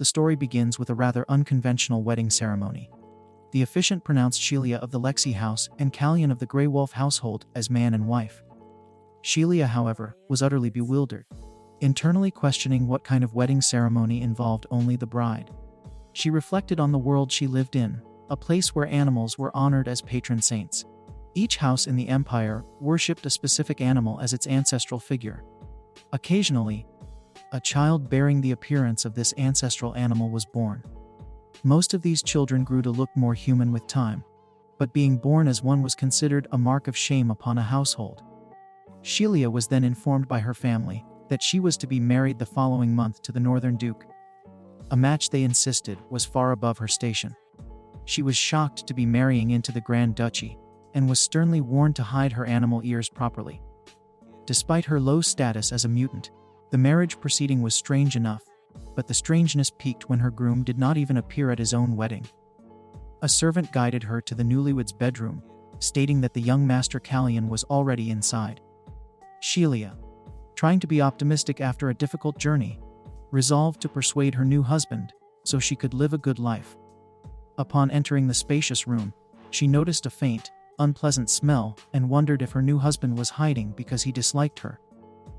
the story begins with a rather unconventional wedding ceremony. The officiant pronounced Shelia of the Lexi house and Callian of the Grey Wolf household as man and wife. Shelia, however, was utterly bewildered, internally questioning what kind of wedding ceremony involved only the bride. She reflected on the world she lived in, a place where animals were honored as patron saints. Each house in the empire worshipped a specific animal as its ancestral figure. Occasionally, a child bearing the appearance of this ancestral animal was born. Most of these children grew to look more human with time, but being born as one was considered a mark of shame upon a household. Shelia was then informed by her family that she was to be married the following month to the Northern Duke. A match, they insisted, was far above her station. She was shocked to be marrying into the Grand Duchy, and was sternly warned to hide her animal ears properly. Despite her low status as a mutant, the marriage proceeding was strange enough, but the strangeness peaked when her groom did not even appear at his own wedding. A servant guided her to the newlywed's bedroom, stating that the young Master Callian was already inside. Shelia, trying to be optimistic after a difficult journey, resolved to persuade her new husband so she could live a good life. Upon entering the spacious room, she noticed a faint, unpleasant smell and wondered if her new husband was hiding because he disliked her.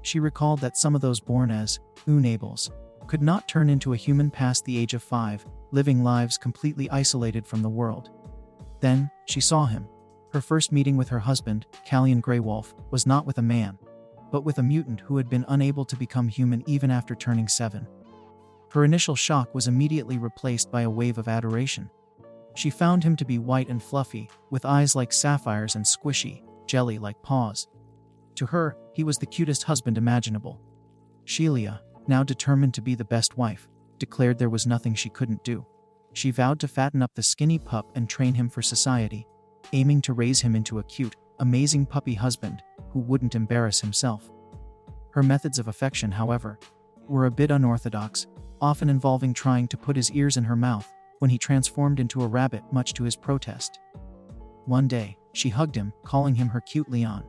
She recalled that some of those born as unables could not turn into a human past the age of 5, living lives completely isolated from the world. Then, she saw him. Her first meeting with her husband, Callian Greywolf, was not with a man, but with a mutant who had been unable to become human even after turning 7. Her initial shock was immediately replaced by a wave of adoration. She found him to be white and fluffy, with eyes like sapphires and squishy, jelly-like paws. To her, he was the cutest husband imaginable. Shelia, now determined to be the best wife, declared there was nothing she couldn't do. She vowed to fatten up the skinny pup and train him for society, aiming to raise him into a cute, amazing puppy husband who wouldn't embarrass himself. Her methods of affection, however, were a bit unorthodox, often involving trying to put his ears in her mouth when he transformed into a rabbit, much to his protest. One day, she hugged him, calling him her cute Leon.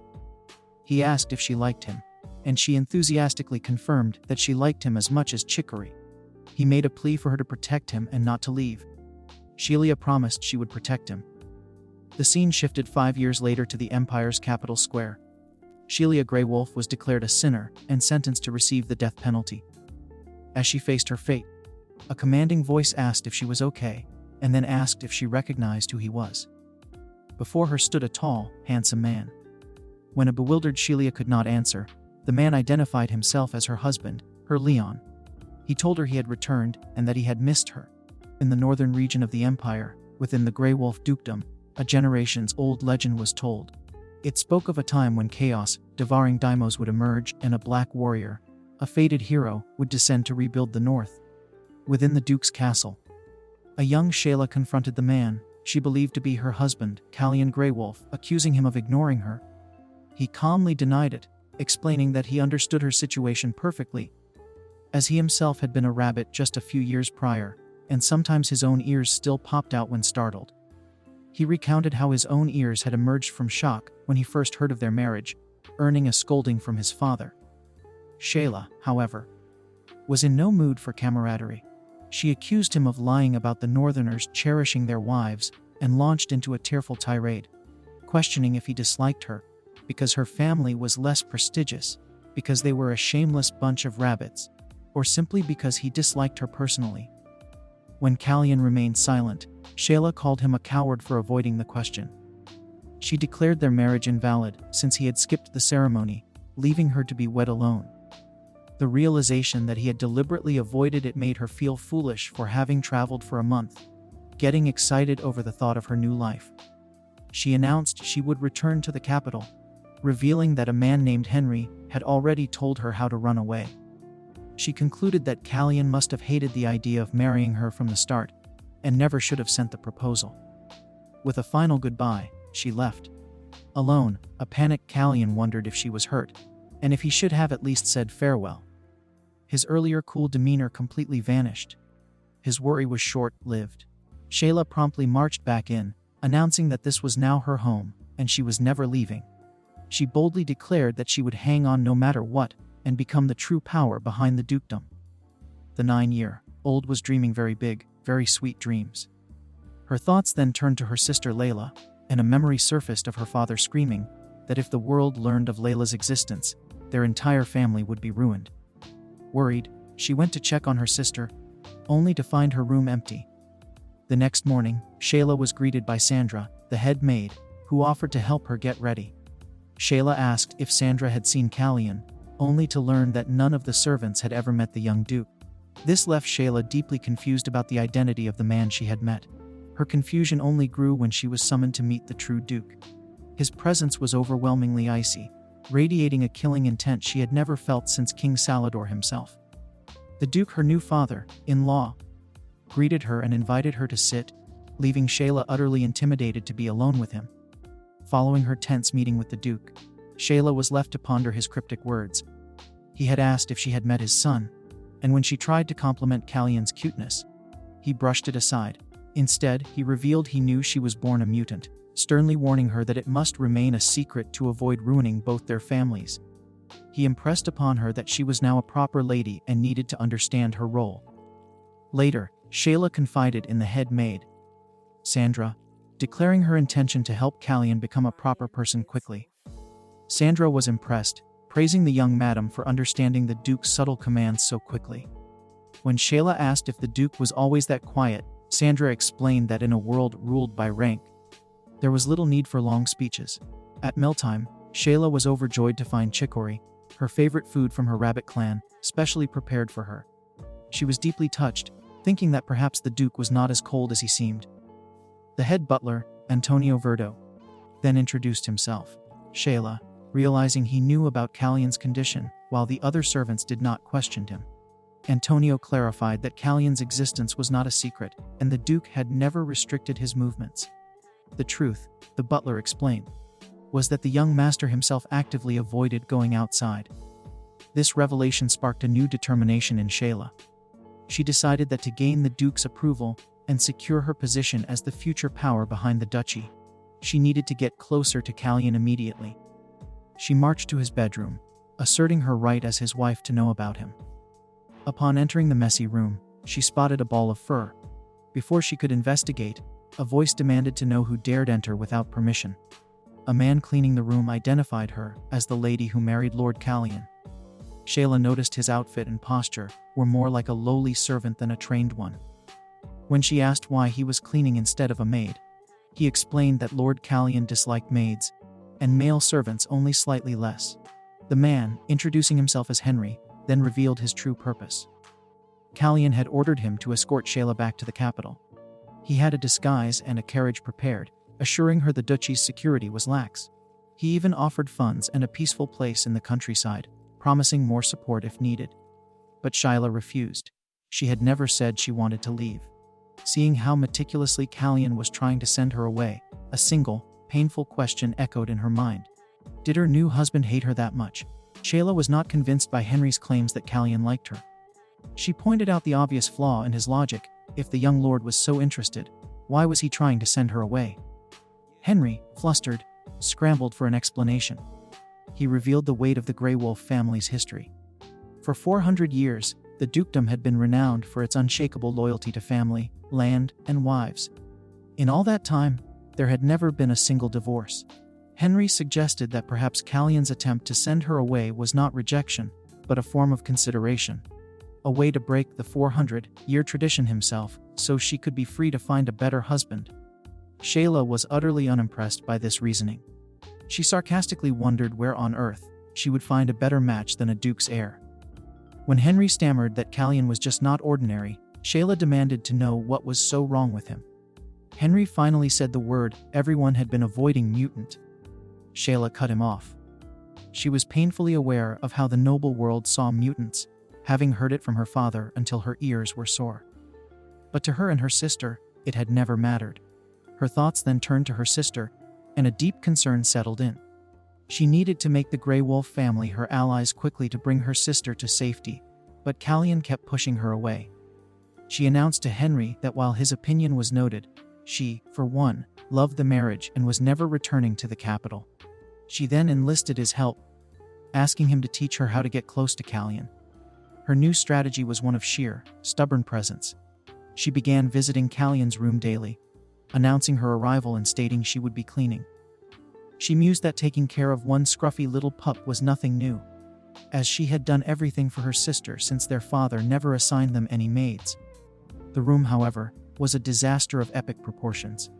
He asked if she liked him, and she enthusiastically confirmed that she liked him as much as Chicory. He made a plea for her to protect him and not to leave. Shelia promised she would protect him. The scene shifted 5 years later to the Empire's capital square. Shelia Greywolf was declared a sinner and sentenced to receive the death penalty. As she faced her fate, a commanding voice asked if she was okay, and then asked if she recognized who he was. Before her stood a tall, handsome man. When a bewildered Shelia could not answer, the man identified himself as her husband, her Leon. He told her he had returned and that he had missed her. In the northern region of the Empire, within the Grey Wolf Dukedom, a generations-old legend was told. It spoke of a time when chaos, devouring daimos would emerge and a black warrior, a fated hero, would descend to rebuild the north. Within the Duke's castle, a young Sheila confronted the man she believed to be her husband, Callian Greywolf, accusing him of ignoring her. He calmly denied it, explaining that he understood her situation perfectly, as he himself had been a rabbit just a few years prior, and sometimes his own ears still popped out when startled. He recounted how his own ears had emerged from shock when he first heard of their marriage, earning a scolding from his father. Sheila, however, was in no mood for camaraderie. She accused him of lying about the Northerners cherishing their wives and launched into a tearful tirade, questioning if he disliked her because her family was less prestigious, because they were a shameless bunch of rabbits, or simply because he disliked her personally. When Callian remained silent, Sheila called him a coward for avoiding the question. She declared their marriage invalid since he had skipped the ceremony, leaving her to be wed alone. The realization that he had deliberately avoided it made her feel foolish for having traveled for a month, getting excited over the thought of her new life. She announced she would return to the capital, revealing that a man named Henry had already told her how to run away. She concluded that Callian must have hated the idea of marrying her from the start, and never should have sent the proposal. With a final goodbye, she left. Alone, a panicked Callian wondered if she was hurt, and if he should have at least said farewell. His earlier cool demeanor completely vanished. His worry was short-lived. Sheila promptly marched back in, announcing that this was now her home, and she was never leaving. She boldly declared that she would hang on no matter what, and become the true power behind the dukedom. The 9-year Old was dreaming very big, very sweet dreams. Her thoughts then turned to her sister Layla, and a memory surfaced of her father screaming that if the world learned of Layla's existence, their entire family would be ruined. Worried, she went to check on her sister, only to find her room empty. The next morning, Shayla was greeted by Sandra, the head maid, who offered to help her get ready. Shayla asked if Sandra had seen Callian, only to learn that none of the servants had ever met the young duke. This left Shayla deeply confused about the identity of the man she had met. Her confusion only grew when she was summoned to meet the true duke. His presence was overwhelmingly icy, radiating a killing intent she had never felt since King Salador himself. The duke, her new father-in-law, greeted her and invited her to sit, leaving Shayla utterly intimidated to be alone with him. Following her tense meeting with the duke, Shayla was left to ponder his cryptic words. He had asked if she had met his son, and when she tried to compliment Callian's cuteness, he brushed it aside. Instead, he revealed he knew she was born a mutant, sternly warning her that it must remain a secret to avoid ruining both their families. He impressed upon her that she was now a proper lady and needed to understand her role. Later, Shayla confided in the head maid, Sandra, declaring her intention to help Callian become a proper person quickly. Sandra was impressed, praising the young madam for understanding the duke's subtle commands so quickly. When Shayla asked if the duke was always that quiet, Sandra explained that in a world ruled by rank, there was little need for long speeches. At mealtime, Shayla was overjoyed to find chicory, her favorite food from her rabbit clan, specially prepared for her. She was deeply touched, thinking that perhaps the duke was not as cold as he seemed. The head butler, Antonio Verdo, then introduced himself. Shayla, realizing he knew about Callian's condition, while the other servants did not question him. Antonio clarified that Callian's existence was not a secret, and the duke had never restricted his movements. The truth, the butler explained, was that the young master himself actively avoided going outside. This revelation sparked a new determination in Shayla. She decided that to gain the duke's approval and secure her position as the future power behind the duchy, she needed to get closer to Callian immediately. She marched to his bedroom, asserting her right as his wife to know about him. Upon entering the messy room, she spotted a ball of fur. Before she could investigate, a voice demanded to know who dared enter without permission. A man cleaning the room identified her as the lady who married Lord Callian. Shayla noticed his outfit and posture were more like a lowly servant than a trained one. When she asked why he was cleaning instead of a maid, he explained that Lord Callian disliked maids, and male servants only slightly less. The man, introducing himself as Henry, then revealed his true purpose. Callian had ordered him to escort Shayla back to the capital. He had a disguise and a carriage prepared, assuring her the duchy's security was lax. He even offered funds and a peaceful place in the countryside, promising more support if needed. But Shayla refused. She had never said she wanted to leave. Seeing how meticulously Callian was trying to send her away, a single, painful question echoed in her mind. Did her new husband hate her that much? Shayla was not convinced by Henry's claims that Callian liked her. She pointed out the obvious flaw in his logic. If the young lord was so interested, why was he trying to send her away? Henry, flustered, scrambled for an explanation. He revealed the weight of the Grey Wolf family's history. For 400 years, the dukedom had been renowned for its unshakable loyalty to family, land, and wives. In all that time, there had never been a single divorce. Henry suggested that perhaps Callian's attempt to send her away was not rejection, but a form of consideration. A way to break the 400-year tradition himself, so she could be free to find a better husband. Shayla was utterly unimpressed by this reasoning. She sarcastically wondered where on earth she would find a better match than a duke's heir. When Henry stammered that Callian was just not ordinary, Shayla demanded to know what was so wrong with him. Henry finally said the word everyone had been avoiding: mutant. Shayla cut him off. She was painfully aware of how the noble world saw mutants, having heard it from her father until her ears were sore. But to her and her sister, it had never mattered. Her thoughts then turned to her sister, and a deep concern settled in. She needed to make the Grey Wolf family her allies quickly to bring her sister to safety, but Callian kept pushing her away. She announced to Henry that while his opinion was noted, she, for one, loved the marriage and was never returning to the capital. She then enlisted his help, asking him to teach her how to get close to Callian. Her new strategy was one of sheer, stubborn presence. She began visiting Callian's room daily, announcing her arrival and stating she would be cleaning. She mused that taking care of one scruffy little pup was nothing new, as she had done everything for her sister since their father never assigned them any maids. The room, however, was a disaster of epic proportions.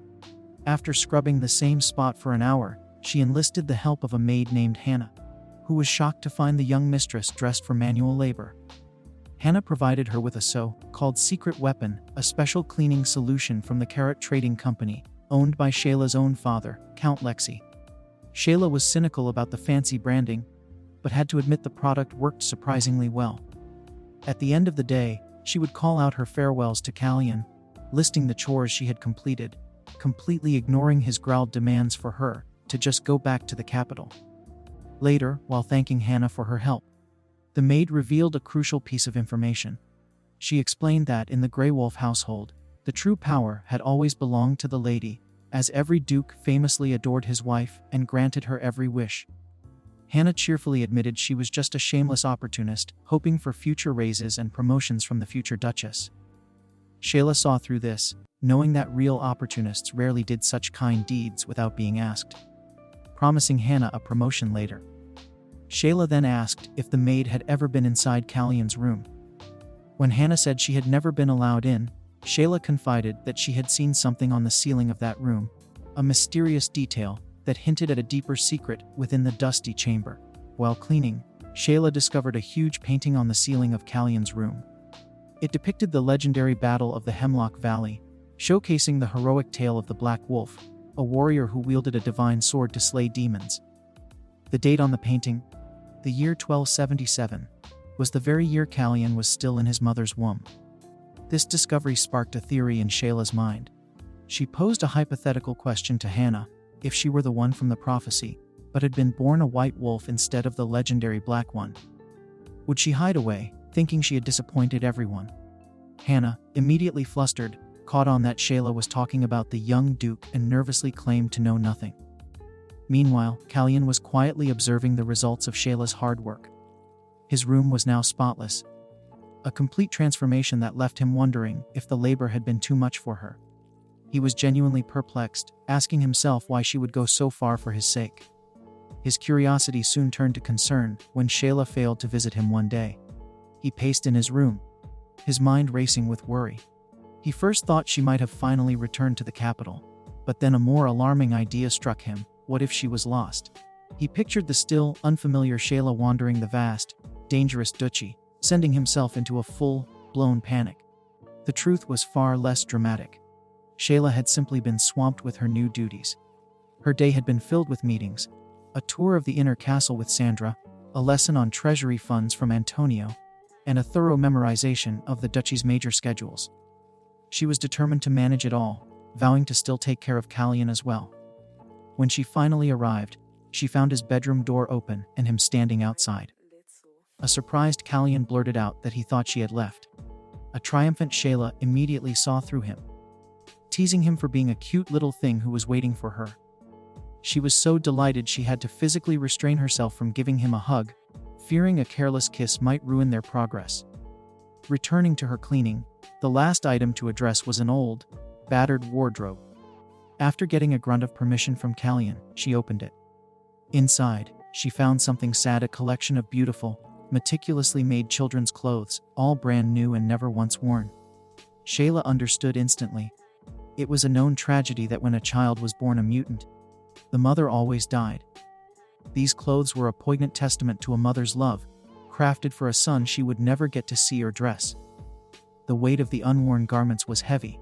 After scrubbing the same spot for an hour, she enlisted the help of a maid named Hannah, who was shocked to find the young mistress dressed for manual labor. Hannah provided her with a so-called secret weapon, a special cleaning solution from the Carrot Trading Company, owned by Shayla's own father, Count Lexi. Shayla was cynical about the fancy branding, but had to admit the product worked surprisingly well. At the end of the day, she would call out her farewells to Callian, listing the chores she had completed, completely ignoring his growled demands for her to just go back to the capital. Later, while thanking Hannah for her help, the maid revealed a crucial piece of information. She explained that in the Grey Wolf household, the true power had always belonged to the lady, as every duke famously adored his wife and granted her every wish. Hannah cheerfully admitted she was just a shameless opportunist, hoping for future raises and promotions from the future duchess. Shayla saw through this, knowing that real opportunists rarely did such kind deeds without being asked, promising Hannah a promotion later. Shayla then asked if the maid had ever been inside Callian's room. When Hannah said she had never been allowed in, Shayla confided that she had seen something on the ceiling of that room, a mysterious detail that hinted at a deeper secret within the dusty chamber. While cleaning, Shayla discovered a huge painting on the ceiling of Callian's room. It depicted the legendary Battle of the Hemlock Valley, showcasing the heroic tale of the Black Wolf, a warrior who wielded a divine sword to slay demons. The date on the painting, the year 1277, was the very year Callian was still in his mother's womb. This discovery sparked a theory in Shayla's mind. She posed a hypothetical question to Hannah: if she were the one from the prophecy, but had been born a white wolf instead of the legendary black one, would she hide away, thinking she had disappointed everyone? Hannah, immediately flustered, caught on that Shayla was talking about the young duke and nervously claimed to know nothing. Meanwhile, Callian was quietly observing the results of Shayla's hard work. His room was now spotless, a complete transformation that left him wondering if the labor had been too much for her. He was genuinely perplexed, asking himself why she would go so far for his sake. His curiosity soon turned to concern when Shayla failed to visit him one day. He paced in his room, his mind racing with worry. He first thought she might have finally returned to the capital, but then a more alarming idea struck him: what if she was lost? He pictured the still, unfamiliar Shayla wandering the vast, dangerous duchy, sending himself into a full-blown panic. The truth was far less dramatic. Shayla had simply been swamped with her new duties. Her day had been filled with meetings, a tour of the inner castle with Sandra, a lesson on treasury funds from Antonio, and a thorough memorization of the duchy's major schedules. She was determined to manage it all, vowing to still take care of Callian as well. When she finally arrived, she found his bedroom door open and him standing outside. A surprised Callian blurted out that he thought she had left. A triumphant Shayla immediately saw through him, teasing him for being a cute little thing who was waiting for her. She was so delighted she had to physically restrain herself from giving him a hug, fearing a careless kiss might ruin their progress. Returning to her cleaning, the last item to address was an old, battered wardrobe. After getting a grunt of permission from Callian, she opened it. Inside, she found something sad: a collection of beautiful, meticulously made children's clothes, all brand new and never once worn. Shayla understood instantly. It was a known tragedy that when a child was born a mutant, the mother always died. These clothes were a poignant testament to a mother's love, crafted for a son she would never get to see or dress. The weight of the unworn garments was heavy.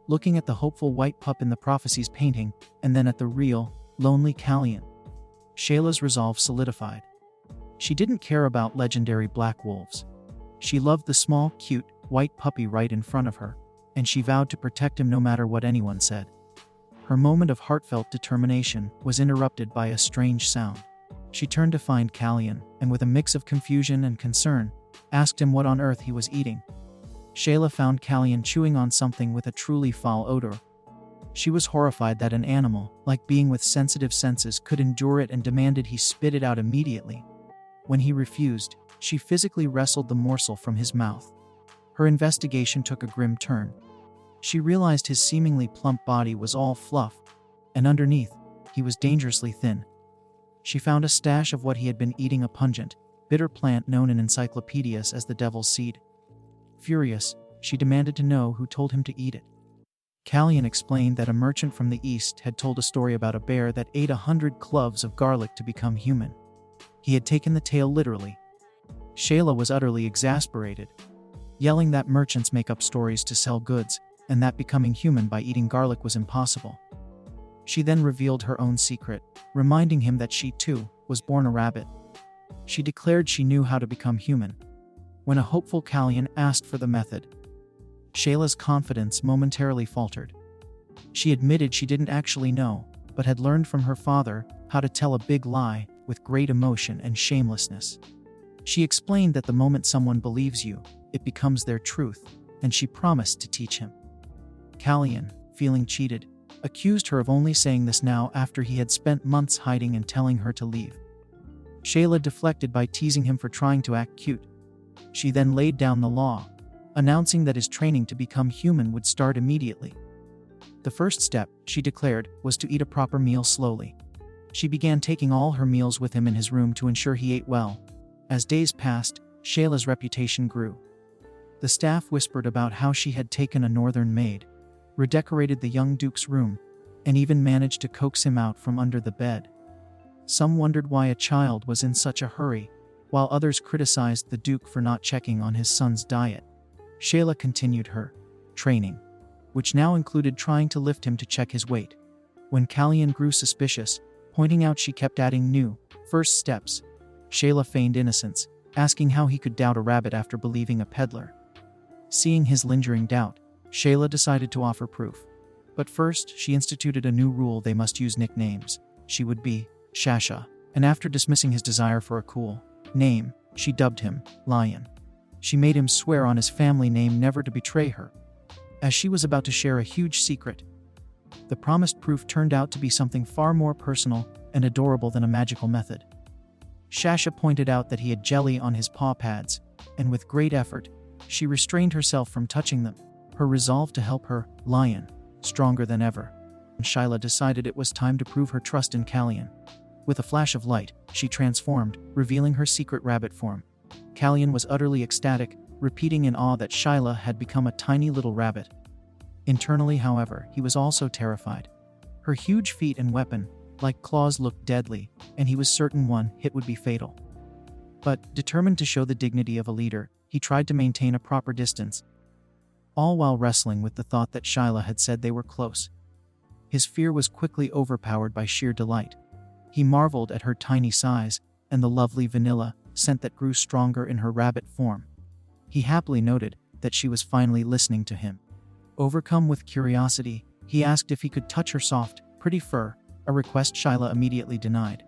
Looking at the hopeful white pup in the prophecy's painting, and then at the real, lonely Callian, Shayla's resolve solidified. She didn't care about legendary black wolves. She loved the small, cute, white puppy right in front of her, and she vowed to protect him no matter what anyone said. Her moment of heartfelt determination was interrupted by a strange sound. She turned to find Callian, and with a mix of confusion and concern, asked him what on earth he was eating. Shayla found Callian chewing on something with a truly foul odor. She was horrified that an animal, like being with sensitive senses, could endure it and demanded he spit it out immediately. When he refused, She physically wrestled the morsel from his mouth. Her investigation took a grim turn. She realized his seemingly plump body was all fluff, and underneath, he was dangerously thin. She found a stash of what he had been eating, a pungent, bitter plant known in encyclopedias as the devil's seed. Furious, she demanded to know who told him to eat it. Callian explained that a merchant from the east had told a story about a bear that ate 100 cloves of garlic to become human. He had taken the tale literally. Shayla was utterly exasperated, yelling that merchants make up stories to sell goods, and that becoming human by eating garlic was impossible. She then revealed her own secret, reminding him that she, too, was born a rabbit. She declared she knew how to become human. When a hopeful Callian asked for the method, Shayla's confidence momentarily faltered. She admitted she didn't actually know, but had learned from her father how to tell a big lie with great emotion and shamelessness. She explained that the moment someone believes you, it becomes their truth, and she promised to teach him. Callian, feeling cheated, accused her of only saying this now after he had spent months hiding and telling her to leave. Shayla deflected by teasing him for trying to act cute. She then laid down the law, announcing that his training to become human would start immediately. The first step, she declared, was to eat a proper meal slowly. She began taking all her meals with him in his room to ensure he ate well. As days passed, Shayla's reputation grew. The staff whispered about how she had taken a northern maid, redecorated the young duke's room, and even managed to coax him out from under the bed. Some wondered why a child was in such a hurry, while others criticized the duke for not checking on his son's diet. Shayla continued her training, which now included trying to lift him to check his weight. When Callian grew suspicious, pointing out she kept adding new, first steps, Shayla feigned innocence, asking how he could doubt a rabbit after believing a peddler. Seeing his lingering doubt, Shayla decided to offer proof. But first, she instituted a new rule: they must use nicknames. She would be Shasha, and after dismissing his desire for a cool name, she dubbed him Lion. She made him swear on his family name never to betray her, as she was about to share a huge secret. The promised proof turned out to be something far more personal and adorable than a magical method. Shasha pointed out that he had jelly on his paw pads, and with great effort, she restrained herself from touching them, her resolve to help her Lion stronger than ever. Shayla decided it was time to prove her trust in Callian. With a flash of light, she transformed, revealing her secret rabbit form. Callian was utterly ecstatic, repeating in awe that Shayla had become a tiny little rabbit. Internally, however, he was also terrified. Her huge feet and weapon, like claws, looked deadly, and he was certain one hit would be fatal. But, determined to show the dignity of a leader, he tried to maintain a proper distance, all while wrestling with the thought that Shayla had said they were close. His fear was quickly overpowered by sheer delight. He marveled at her tiny size and the lovely vanilla scent that grew stronger in her rabbit form. He happily noted that she was finally listening to him. Overcome with curiosity, he asked if he could touch her soft, pretty fur, a request Shayla immediately denied.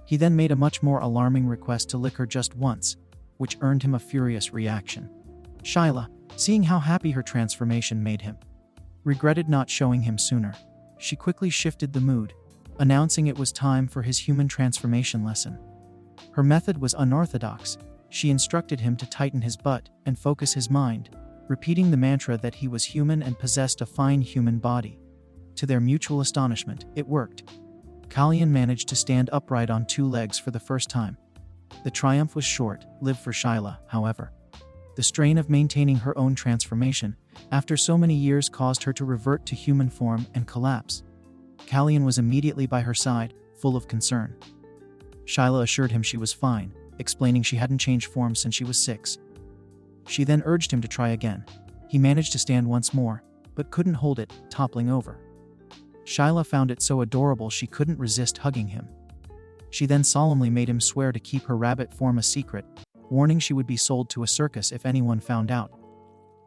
He then made a much more alarming request to lick her just once, which earned him a furious reaction. Shayla, seeing how happy her transformation made him, regretted not showing him sooner. She quickly shifted the mood, announcing it was time for his human transformation lesson. Her method was unorthodox. She instructed him to tighten his butt and focus his mind, repeating the mantra that he was human and possessed a fine human body. To their mutual astonishment, it worked. Callian managed to stand upright on two legs for the first time. The triumph was short-lived for Shayla, however. The strain of maintaining her own transformation after so many years caused her to revert to human form and collapse. Callian was immediately by her side, full of concern. Shayla assured him she was fine, explaining she hadn't changed form since she was 6. She then urged him to try again. He managed to stand once more, but couldn't hold it, toppling over. Shayla found it so adorable she couldn't resist hugging him. She then solemnly made him swear to keep her rabbit form a secret, warning she would be sold to a circus if anyone found out.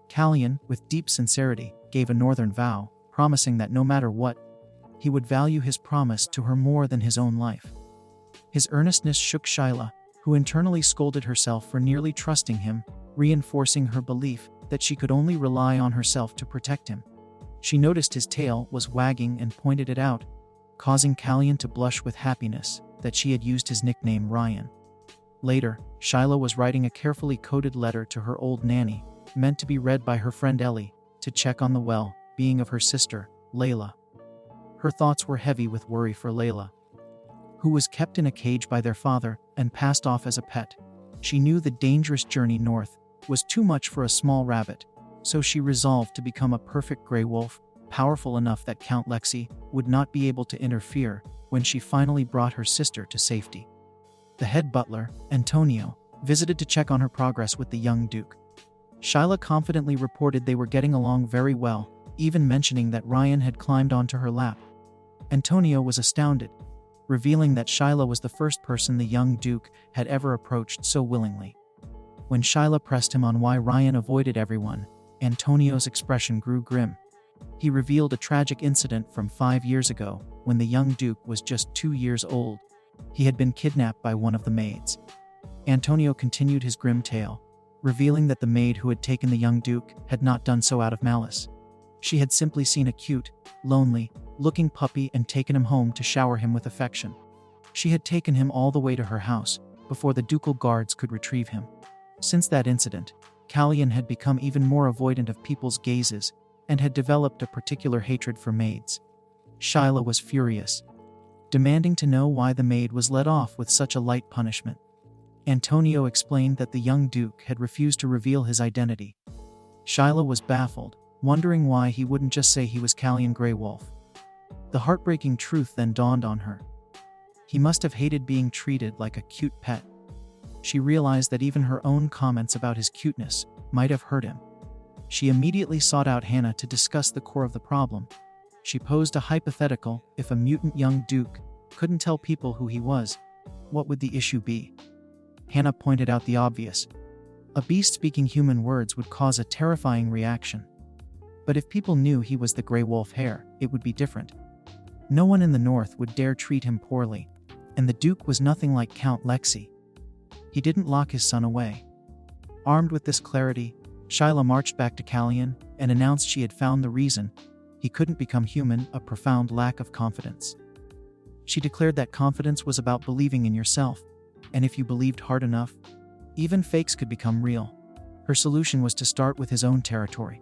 Callian, with deep sincerity, gave a northern vow, promising that no matter what, he would value his promise to her more than his own life. His earnestness shook Shayla, who internally scolded herself for nearly trusting him, reinforcing her belief that she could only rely on herself to protect him. She noticed his tail was wagging and pointed it out, causing Callian to blush with happiness that she had used his nickname Ryan. Later, Shyla was writing a carefully coded letter to her old nanny, meant to be read by her friend Ellie, to check on the well-being of her sister, Layla. Her thoughts were heavy with worry for Layla, who was kept in a cage by their father and passed off as a pet. She knew the dangerous journey north was too much for a small rabbit, so she resolved to become a perfect gray wolf, powerful enough that Count Lexi would not be able to interfere when she finally brought her sister to safety. The head butler, Antonio, visited to check on her progress with the young duke. Shyla confidently reported they were getting along very well, even mentioning that Ryan had climbed onto her lap. Antonio was astounded, revealing that Shyla was the first person the young duke had ever approached so willingly. When Shyla pressed him on why Ryan avoided everyone, Antonio's expression grew grim. He revealed a tragic incident from 5 years ago, when the young duke was just 2 years old. He had been kidnapped by one of the maids. Antonio continued his grim tale, revealing that the maid who had taken the young duke had not done so out of malice. She had simply seen a cute, lonely-looking puppy and taken him home to shower him with affection. She had taken him all the way to her house, before the ducal guards could retrieve him. Since that incident, Callian had become even more avoidant of people's gazes, and had developed a particular hatred for maids. Shyla was furious, demanding to know why the maid was let off with such a light punishment. Antonio explained that the young duke had refused to reveal his identity. Shyla was baffled, wondering why he wouldn't just say he was Callian Grey Wolf. The heartbreaking truth then dawned on her. He must have hated being treated like a cute pet. She realized that even her own comments about his cuteness might have hurt him. She immediately sought out Hannah to discuss the core of the problem. She posed a hypothetical: if a mutant young duke couldn't tell people who he was, what would the issue be? Hannah pointed out the obvious. A beast speaking human words would cause a terrifying reaction. But if people knew he was the Grey Wolf Hare, it would be different. No one in the north would dare treat him poorly, and the duke was nothing like Count Lexi. He didn't lock his son away. Armed with this clarity, Shyla marched back to Callian and announced she had found the reason he couldn't become human: a profound lack of confidence. She declared that confidence was about believing in yourself, and if you believed hard enough, even fakes could become real. Her solution was to start with his own territory.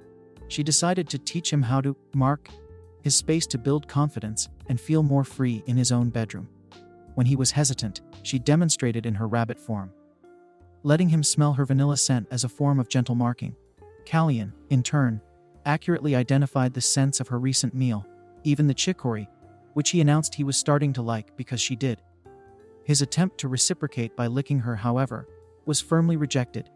She decided to teach him how to mark his space to build confidence and feel more free in his own bedroom. When he was hesitant, she demonstrated in her rabbit form, letting him smell her vanilla scent as a form of gentle marking. Callian, in turn, accurately identified the scents of her recent meal, even the chicory, which he announced he was starting to like because she did. His attempt to reciprocate by licking her, however, was firmly rejected.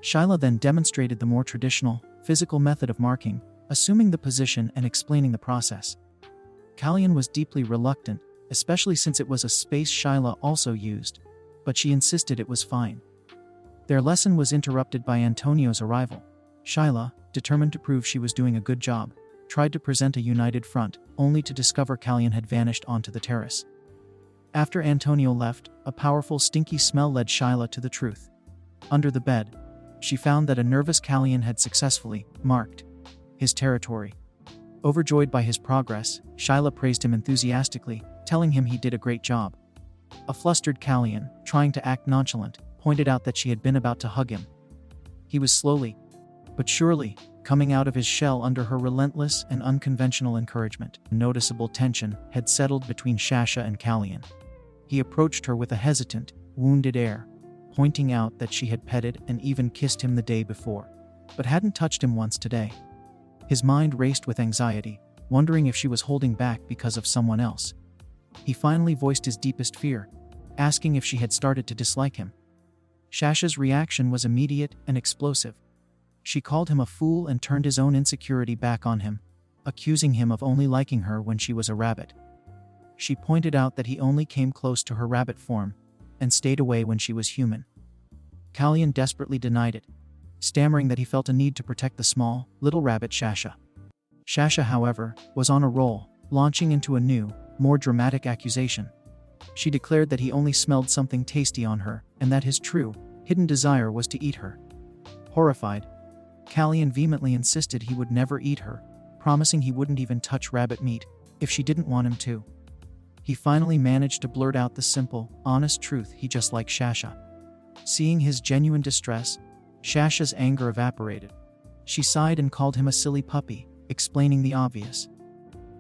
Shyla then demonstrated the more traditional, physical method of marking, assuming the position and explaining the process. Callian was deeply reluctant, especially since it was a space Shyla also used, but she insisted it was fine. Their lesson was interrupted by Antonio's arrival. Shyla, determined to prove she was doing a good job, tried to present a united front, only to discover Callian had vanished onto the terrace. After Antonio left, a powerful stinky smell led Shyla to the truth. Under the bed, she found that a nervous Callian had successfully marked his territory. Overjoyed by his progress, Shyla praised him enthusiastically, telling him he did a great job. A flustered Callian, trying to act nonchalant, pointed out that she had been about to hug him. He was slowly, but surely, coming out of his shell under her relentless and unconventional encouragement. Noticeable tension had settled between Shasha and Callian. He approached her with a hesitant, wounded air, pointing out that she had petted and even kissed him the day before, but hadn't touched him once today. His mind raced with anxiety, wondering if she was holding back because of someone else. He finally voiced his deepest fear, asking if she had started to dislike him. Shasha's reaction was immediate and explosive. She called him a fool and turned his own insecurity back on him, accusing him of only liking her when she was a rabbit. She pointed out that he only came close to her rabbit form and stayed away when she was human. Callian desperately denied it, stammering that he felt a need to protect the small, little rabbit Shasha. Shasha, however, was on a roll, launching into a new, more dramatic accusation. She declared that he only smelled something tasty on her, and that his true, hidden desire was to eat her. Horrified, Callian vehemently insisted he would never eat her, promising he wouldn't even touch rabbit meat if she didn't want him to. He finally managed to blurt out the simple, honest truth: he just liked Shasha. Seeing his genuine distress, Shasha's anger evaporated. She sighed and called him a silly puppy, explaining the obvious.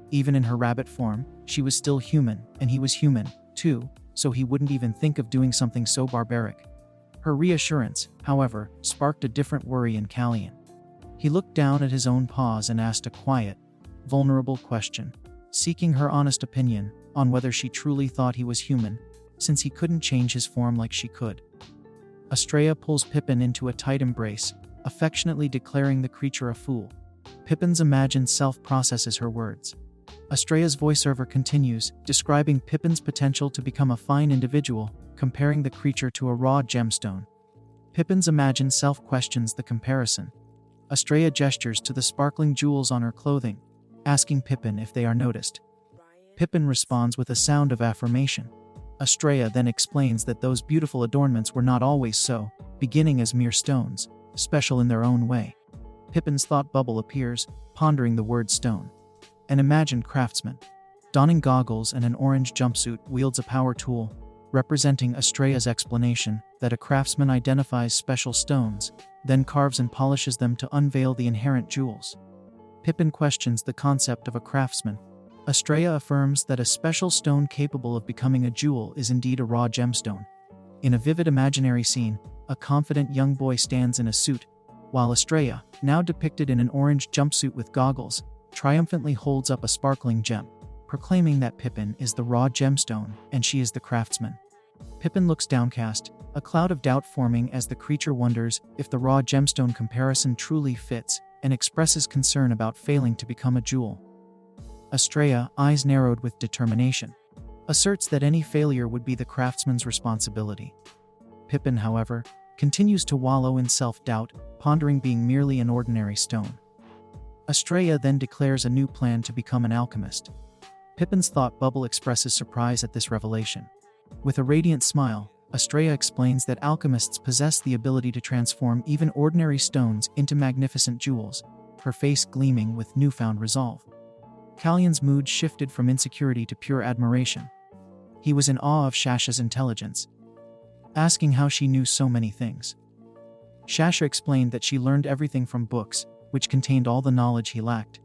Even in her rabbit form, she was still human, and he was human, too, so he wouldn't even think of doing something so barbaric. Her reassurance, however, sparked a different worry in Callian. He looked down at his own paws and asked a quiet, vulnerable question, seeking her honest opinion on whether she truly thought he was human, since he couldn't change his form like she could. Estrella pulls Pippin into a tight embrace, affectionately declaring the creature a fool. Pippin's imagined self processes her words. Estrella's voiceover continues, describing Pippin's potential to become a fine individual, comparing the creature to a raw gemstone. Pippin's imagined self questions the comparison. Estrella gestures to the sparkling jewels on her clothing, asking Pippin if they are noticed. Pippin responds with a sound of affirmation. Estrella then explains that those beautiful adornments were not always so, beginning as mere stones, special in their own way. Pippin's thought bubble appears, pondering the word stone. An imagined craftsman, donning goggles and an orange jumpsuit, wields a power tool, representing Estrella's explanation that a craftsman identifies special stones, then carves and polishes them to unveil the inherent jewels. Pippin questions the concept of a craftsman. Estrella affirms that a special stone capable of becoming a jewel is indeed a raw gemstone. In a vivid imaginary scene, a confident young boy stands in a suit, while Estrella, now depicted in an orange jumpsuit with goggles, triumphantly holds up a sparkling gem, proclaiming that Pippin is the raw gemstone and she is the craftsman. Pippin looks downcast, a cloud of doubt forming as the creature wonders if the raw gemstone comparison truly fits, and expresses concern about failing to become a jewel. Estrella, eyes narrowed with determination, asserts that any failure would be the craftsman's responsibility. Pippin, however, continues to wallow in self-doubt, pondering being merely an ordinary stone. Estrella then declares a new plan to become an alchemist. Pippin's thought bubble expresses surprise at this revelation. With a radiant smile, Estrella explains that alchemists possess the ability to transform even ordinary stones into magnificent jewels, her face gleaming with newfound resolve. Callian's mood shifted from insecurity to pure admiration. He was in awe of Shasha's intelligence, asking how she knew so many things. Shasha explained that she learned everything from books, which contained all the knowledge he lacked.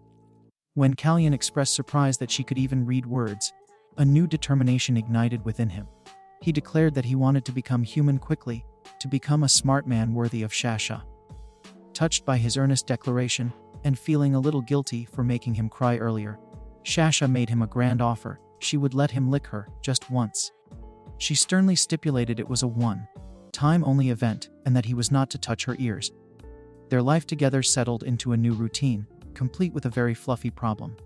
When Callian expressed surprise that she could even read words, a new determination ignited within him. He declared that he wanted to become human quickly, to become a smart man worthy of Shasha. Touched by his earnest declaration, and feeling a little guilty for making him cry earlier, Shasha made him a grand offer. She would let him lick her, just once. She sternly stipulated it was a one-time-only event, and that he was not to touch her ears. Their life together settled into a new routine, complete with a very fluffy problem.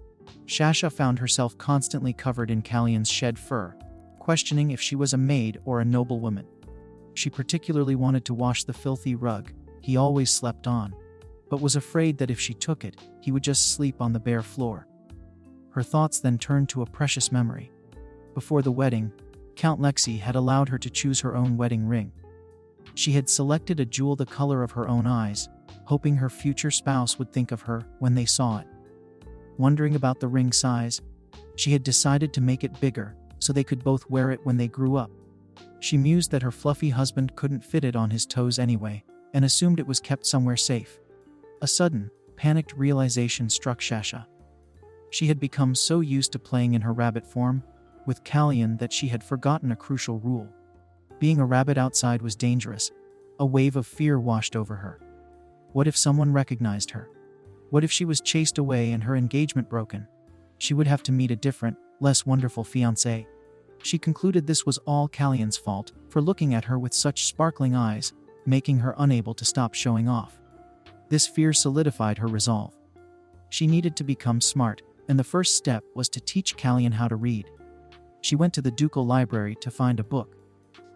Shasha found herself constantly covered in Callian's shed fur, questioning if she was a maid or a noblewoman. She particularly wanted to wash the filthy rug he always slept on, but was afraid that if she took it, he would just sleep on the bare floor. Her thoughts then turned to a precious memory. Before the wedding, Count Lexi had allowed her to choose her own wedding ring. She had selected a jewel the color of her own eyes, hoping her future spouse would think of her when they saw it. Wondering about the ring size, she had decided to make it bigger so they could both wear it when they grew up. She mused that her fluffy husband couldn't fit it on his toes anyway, and assumed it was kept somewhere safe. A sudden, panicked realization struck Shasha. She had become so used to playing in her rabbit form with Callian that she had forgotten a crucial rule. Being a rabbit outside was dangerous. A wave of fear washed over her. What if someone recognized her? What if she was chased away and her engagement broken? She would have to meet a different, less wonderful fiancé. She concluded this was all Callian's fault for looking at her with such sparkling eyes, making her unable to stop showing off. This fear solidified her resolve. She needed to become smart, and the first step was to teach Callian how to read. She went to the ducal library to find a book.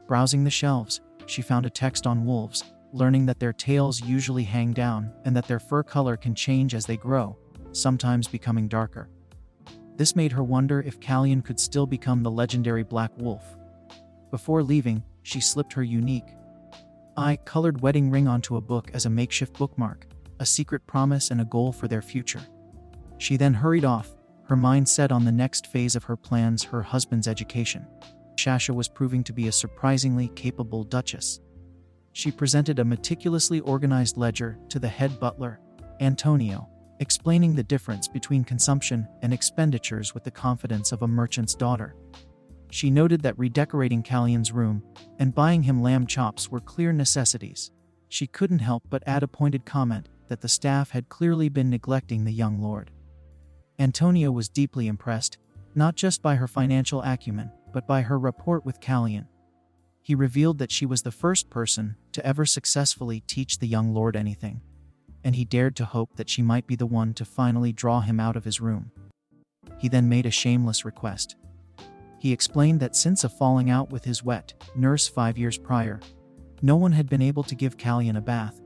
Browsing the shelves, she found a text on wolves, learning that their tails usually hang down and that their fur color can change as they grow, sometimes becoming darker. This made her wonder if Callian could still become the legendary Black Wolf. Before leaving, she slipped her unique eye-colored wedding ring onto a book as a makeshift bookmark, a secret promise and a goal for their future. She then hurried off, her mind set on the next phase of her plans, her husband's education. Shasha was proving to be a surprisingly capable duchess. She presented a meticulously organized ledger to the head butler, Antonio, explaining the difference between consumption and expenditures with the confidence of a merchant's daughter. She noted that redecorating Callian's room and buying him lamb chops were clear necessities. She couldn't help but add a pointed comment that the staff had clearly been neglecting the young lord. Antonio was deeply impressed, not just by her financial acumen, but by her rapport with Callian. He revealed that she was the first person to ever successfully teach the young lord anything, and he dared to hope that she might be the one to finally draw him out of his room. He then made a shameless request. He explained that since a falling out with his wet nurse 5 years prior, no one had been able to give Callian a bath.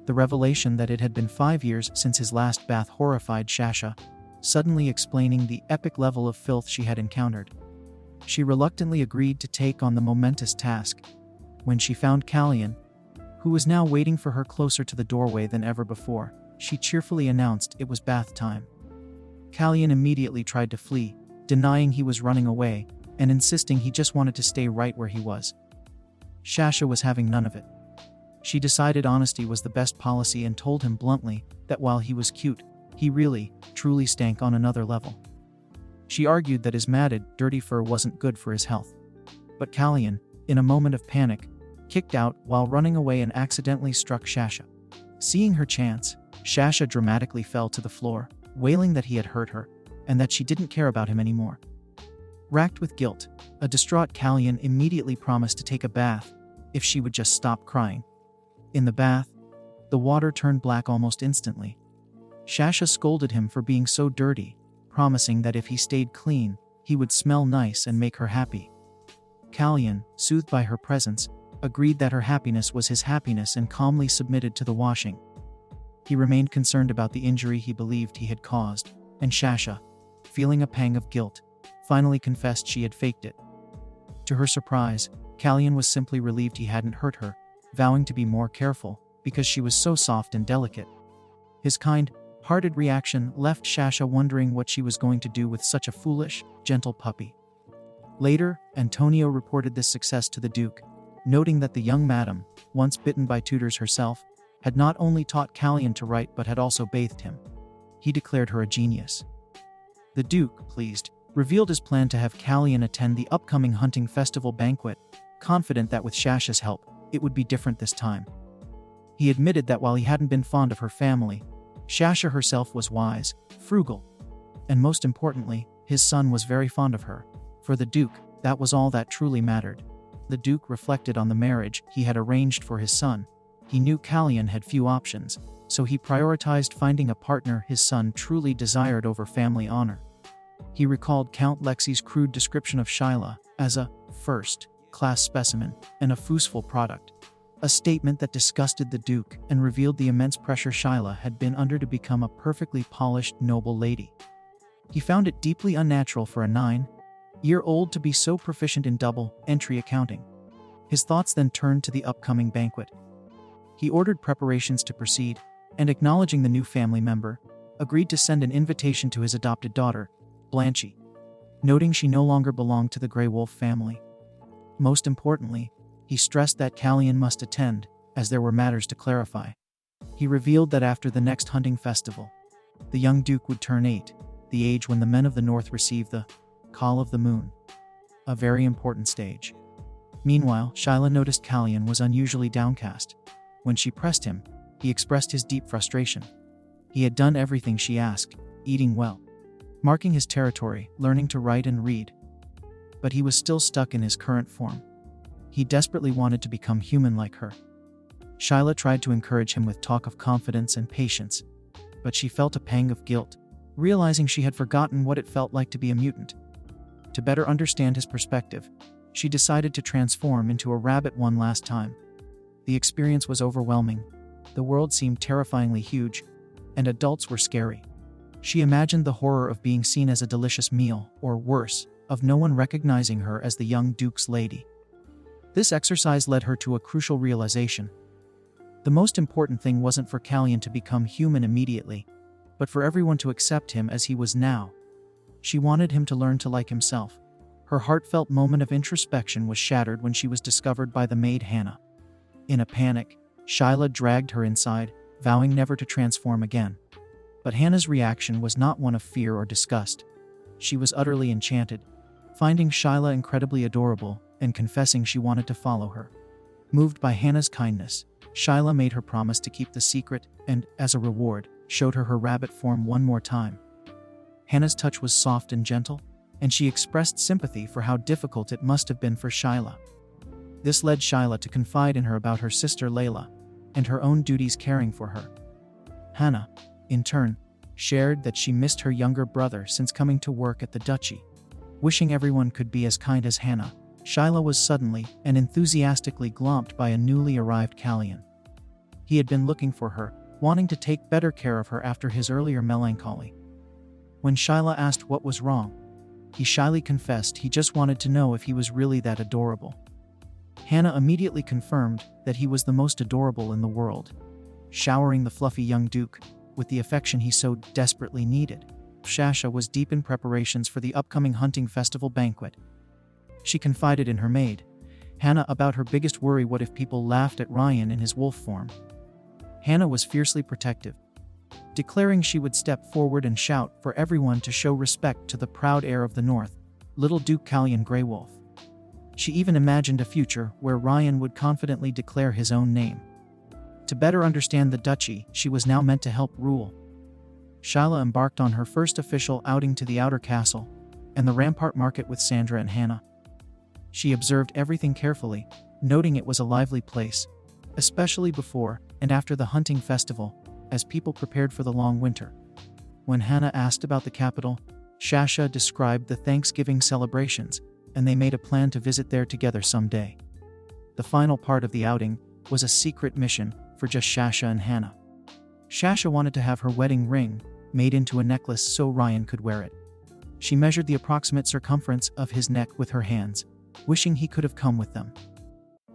The revelation that it had been 5 years since his last bath horrified Shasha, suddenly explaining the epic level of filth she had encountered. She reluctantly agreed to take on the momentous task. When she found Callian, who was now waiting for her closer to the doorway than ever before, she cheerfully announced it was bath time. Callian immediately tried to flee, denying he was running away, and insisting he just wanted to stay right where he was. Shasha was having none of it. She decided honesty was the best policy and told him bluntly that while he was cute, he really, truly stank on another level. She argued that his matted, dirty fur wasn't good for his health. But Callian, in a moment of panic, kicked out while running away and accidentally struck Shasha. Seeing her chance, Shasha dramatically fell to the floor, wailing that he had hurt her, and that she didn't care about him anymore. Racked with guilt, a distraught Callian immediately promised to take a bath if she would just stop crying. In the bath, the water turned black almost instantly. Shasha scolded him for being so dirty, promising that if he stayed clean, he would smell nice and make her happy. Callian, soothed by her presence, agreed that her happiness was his happiness and calmly submitted to the washing. He remained concerned about the injury he believed he had caused, and Shasha, feeling a pang of guilt, finally confessed she had faked it. To her surprise, Callian was simply relieved he hadn't hurt her, vowing to be more careful because she was so soft and delicate. His kind-hearted reaction left Shasha wondering what she was going to do with such a foolish, gentle puppy. Later, Antonio reported this success to the Duke, noting that the young madam, once bitten by tutors herself, had not only taught Callian to write but had also bathed him. He declared her a genius. The Duke, pleased, revealed his plan to have Callian attend the upcoming hunting festival banquet, confident that with Shasha's help, it would be different this time. He admitted that while he hadn't been fond of her family, Shasha herself was wise, frugal, and most importantly, his son was very fond of her. For the Duke, that was all that truly mattered. The Duke reflected on the marriage he had arranged for his son. He knew Callian had few options, so he prioritized finding a partner his son truly desired over family honor. He recalled Count Lexi's crude description of Shyla as a first-class specimen and a useful product, a statement that disgusted the Duke and revealed the immense pressure Shyla had been under to become a perfectly polished, noble lady. He found it deeply unnatural for a 9-year-old to be so proficient in double-entry accounting. His thoughts then turned to the upcoming banquet. He ordered preparations to proceed, and acknowledging the new family member, agreed to send an invitation to his adopted daughter, Blanche, noting she no longer belonged to the Grey Wolf family. Most importantly, he stressed that Callian must attend, as there were matters to clarify. He revealed that after the next hunting festival, the young Duke would turn 8, the age when the men of the North receive the Call of the Moon, a very important stage. Meanwhile, Shyla noticed Callian was unusually downcast. When she pressed him, he expressed his deep frustration. He had done everything she asked, eating well, marking his territory, learning to write and read. But he was still stuck in his current form. He desperately wanted to become human like her. Shyla tried to encourage him with talk of confidence and patience, but she felt a pang of guilt, realizing she had forgotten what it felt like to be a mutant. To better understand his perspective, she decided to transform into a rabbit one last time. The experience was overwhelming. The world seemed terrifyingly huge, and adults were scary. She imagined the horror of being seen as a delicious meal, or worse, of no one recognizing her as the young Duke's lady. This exercise led her to a crucial realization. The most important thing wasn't for Callian to become human immediately, but for everyone to accept him as he was now. She wanted him to learn to like himself. Her heartfelt moment of introspection was shattered when she was discovered by the maid Hannah. In a panic, Shyla dragged her inside, vowing never to transform again. But Hannah's reaction was not one of fear or disgust. She was utterly enchanted, finding Shyla incredibly adorable and confessing she wanted to follow her. Moved by Hannah's kindness, Shyla made her promise to keep the secret and, as a reward, showed her rabbit form one more time. Hannah's touch was soft and gentle, and she expressed sympathy for how difficult it must have been for Shyla. This led Shyla to confide in her about her sister Layla and her own duties caring for her. Hannah, in turn, shared that she missed her younger brother since coming to work at the duchy. Wishing everyone could be as kind as Hannah, Shyla was suddenly and enthusiastically glomped by a newly arrived Callian. He had been looking for her, wanting to take better care of her after his earlier melancholy. When Shyla asked what was wrong, he shyly confessed he just wanted to know if he was really that adorable. Hannah immediately confirmed that he was the most adorable in the world, showering the fluffy young duke with the affection he so desperately needed. Shasha was deep in preparations for the upcoming hunting festival banquet. She confided in her maid, Hannah, about her biggest worry: what if people laughed at Ryan in his wolf form? Hannah was fiercely protective, declaring she would step forward and shout for everyone to show respect to the proud heir of the North, little Duke Callian Greywolf. She even imagined a future where Ryan would confidently declare his own name. To better understand the duchy she was now meant to help rule, Shyla embarked on her first official outing to the outer castle and the rampart market with Sandra and Hannah. She observed everything carefully, noting it was a lively place, especially before and after the hunting festival, as people prepared for the long winter. When Hannah asked about the capital, Shasha described the Thanksgiving celebrations, and they made a plan to visit there together someday. The final part of the outing was a secret mission for just Shasha and Hannah. Shasha wanted to have her wedding ring made into a necklace so Ryan could wear it. She measured the approximate circumference of his neck with her hands, wishing he could have come with them.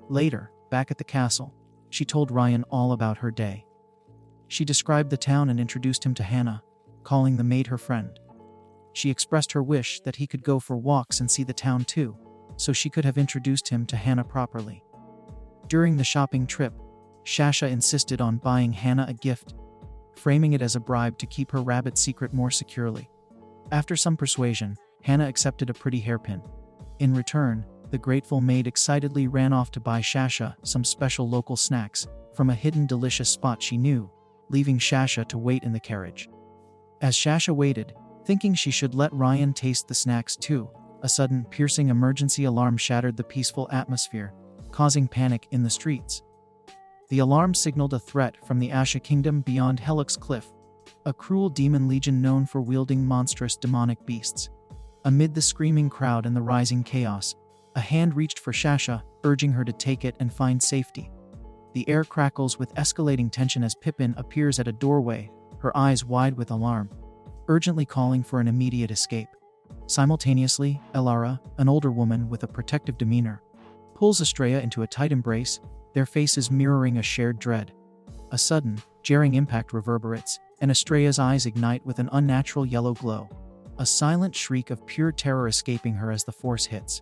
Later, back at the castle, she told Ryan all about her day. She described the town and introduced him to Hannah, calling the maid her friend. She expressed her wish that he could go for walks and see the town too, so she could have introduced him to Hannah properly. During the shopping trip, Shasha insisted on buying Hannah a gift, framing it as a bribe to keep her rabbit secret more securely. After some persuasion, Hannah accepted a pretty hairpin. In return, the grateful maid excitedly ran off to buy Shasha some special local snacks from a hidden delicious spot she knew, leaving Shasha to wait in the carriage. As Shasha waited, thinking she should let Ryan taste the snacks too, a sudden, piercing emergency alarm shattered the peaceful atmosphere, causing panic in the streets. The alarm signaled a threat from the Asha Kingdom beyond Helix Cliff, a cruel demon legion known for wielding monstrous demonic beasts. Amid the screaming crowd and the rising chaos, a hand reached for Shasha, urging her to take it and find safety. The air crackles with escalating tension as Pippin appears at a doorway, her eyes wide with alarm, urgently calling for an immediate escape. Simultaneously, Elara, an older woman with a protective demeanor, pulls Estrella into a tight embrace, their faces mirroring a shared dread. A sudden, jarring impact reverberates, and Estrella's eyes ignite with an unnatural yellow glow, a silent shriek of pure terror escaping her as the force hits.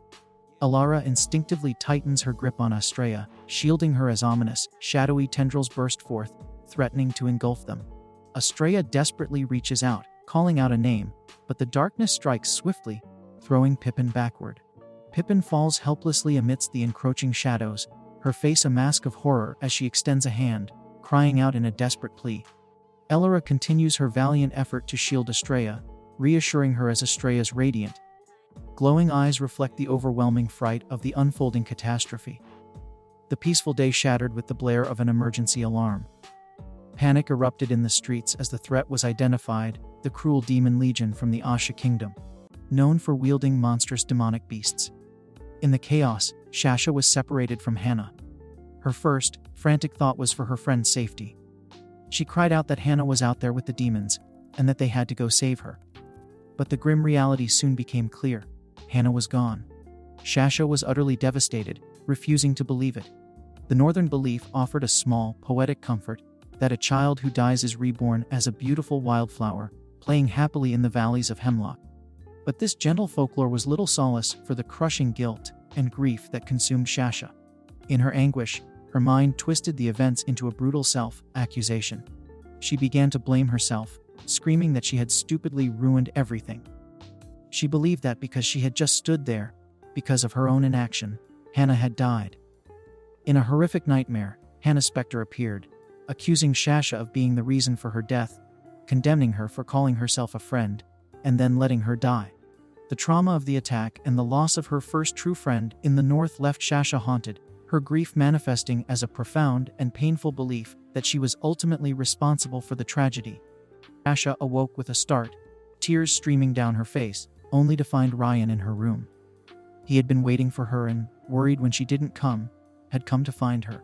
Elara instinctively tightens her grip on Estrella, shielding her as ominous, shadowy tendrils burst forth, threatening to engulf them. Estrella desperately reaches out, calling out a name, but the darkness strikes swiftly, throwing Pippin backward. Pippin falls helplessly amidst the encroaching shadows, her face a mask of horror as she extends a hand, crying out in a desperate plea. Elara continues her valiant effort to shield Estrella, reassuring her as Estrella's radiant, glowing eyes reflect the overwhelming fright of the unfolding catastrophe. The peaceful day shattered with the blare of an emergency alarm. Panic erupted in the streets as the threat was identified, the cruel demon legion from the Asha Kingdom, known for wielding monstrous demonic beasts. In the chaos, Shasha was separated from Hannah. Her first, frantic thought was for her friend's safety. She cried out that Hannah was out there with the demons, and that they had to go save her. But the grim reality soon became clear. Hannah was gone. Shasha was utterly devastated, refusing to believe it. The northern belief offered a small, poetic comfort, that a child who dies is reborn as a beautiful wildflower, playing happily in the valleys of hemlock. But this gentle folklore was little solace for the crushing guilt and grief that consumed Shasha. In her anguish, Her mind twisted the events into a brutal self-accusation. She began to blame herself, screaming that she had stupidly ruined everything. She believed that because she had just stood there, because of her own inaction, Hannah had died. In a horrific nightmare, Hannah's specter appeared, accusing Shasha of being the reason for her death, condemning her for calling herself a friend, and then letting her die. The trauma of the attack and the loss of her first true friend in the north left Shasha haunted, her grief manifesting as a profound and painful belief that she was ultimately responsible for the tragedy. Shasha awoke with a start, tears streaming down her face, only to find Ryan in her room. He had been waiting for her and, worried when she didn't come, had come to find her.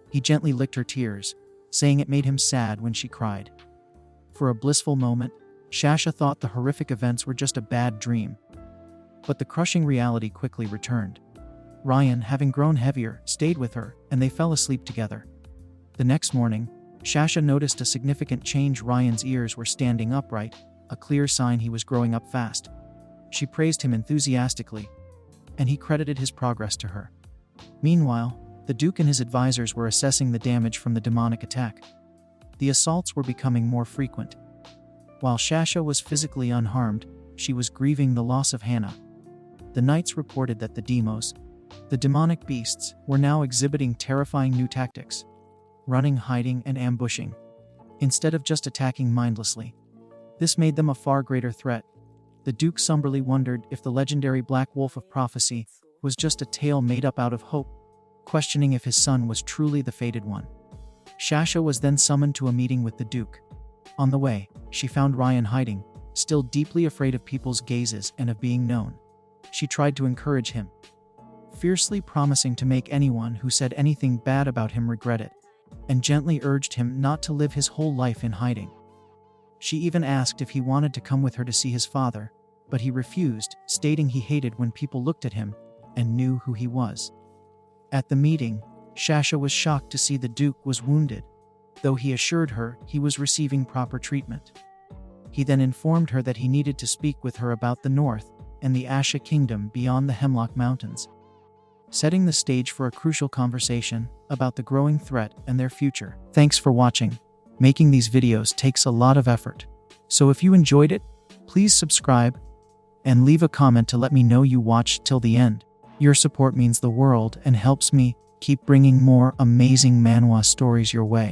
He gently licked her tears, saying it made him sad when she cried. For a blissful moment, Shasha thought the horrific events were just a bad dream. But the crushing reality quickly returned. Ryan, having grown heavier, stayed with her, and they fell asleep together. The next morning, Shasha noticed a significant change. Ryan's ears were standing upright, a clear sign he was growing up fast. She praised him enthusiastically, and he credited his progress to her. Meanwhile, the Duke and his advisors were assessing the damage from the demonic attack. The assaults were becoming more frequent. While Shasha was physically unharmed, she was grieving the loss of Hannah. The knights reported that the demos, the demonic beasts, were now exhibiting terrifying new tactics: running, hiding, and ambushing, instead of just attacking mindlessly. This made them a far greater threat. The Duke somberly wondered if the legendary Black Wolf of Prophecy was just a tale made up out of hope, questioning if his son was truly the fated one. Shasha was then summoned to a meeting with the Duke. On the way, she found Ryan hiding, still deeply afraid of people's gazes and of being known. She tried to encourage him, fiercely promising to make anyone who said anything bad about him regret it, and gently urged him not to live his whole life in hiding. She even asked if he wanted to come with her to see his father, but he refused, stating he hated when people looked at him and knew who he was. At the meeting, Shasha was shocked to see the Duke was wounded, though he assured her he was receiving proper treatment. He then informed her that he needed to speak with her about the North and the Asha Kingdom beyond the Hemlock Mountains, setting the stage for a crucial conversation about the growing threat and their future. Thanks for watching. Making these videos takes a lot of effort, so if you enjoyed it, please subscribe and leave a comment to let me know you watched till the end. Your support means the world and helps me keep bringing more amazing manhwa stories your way.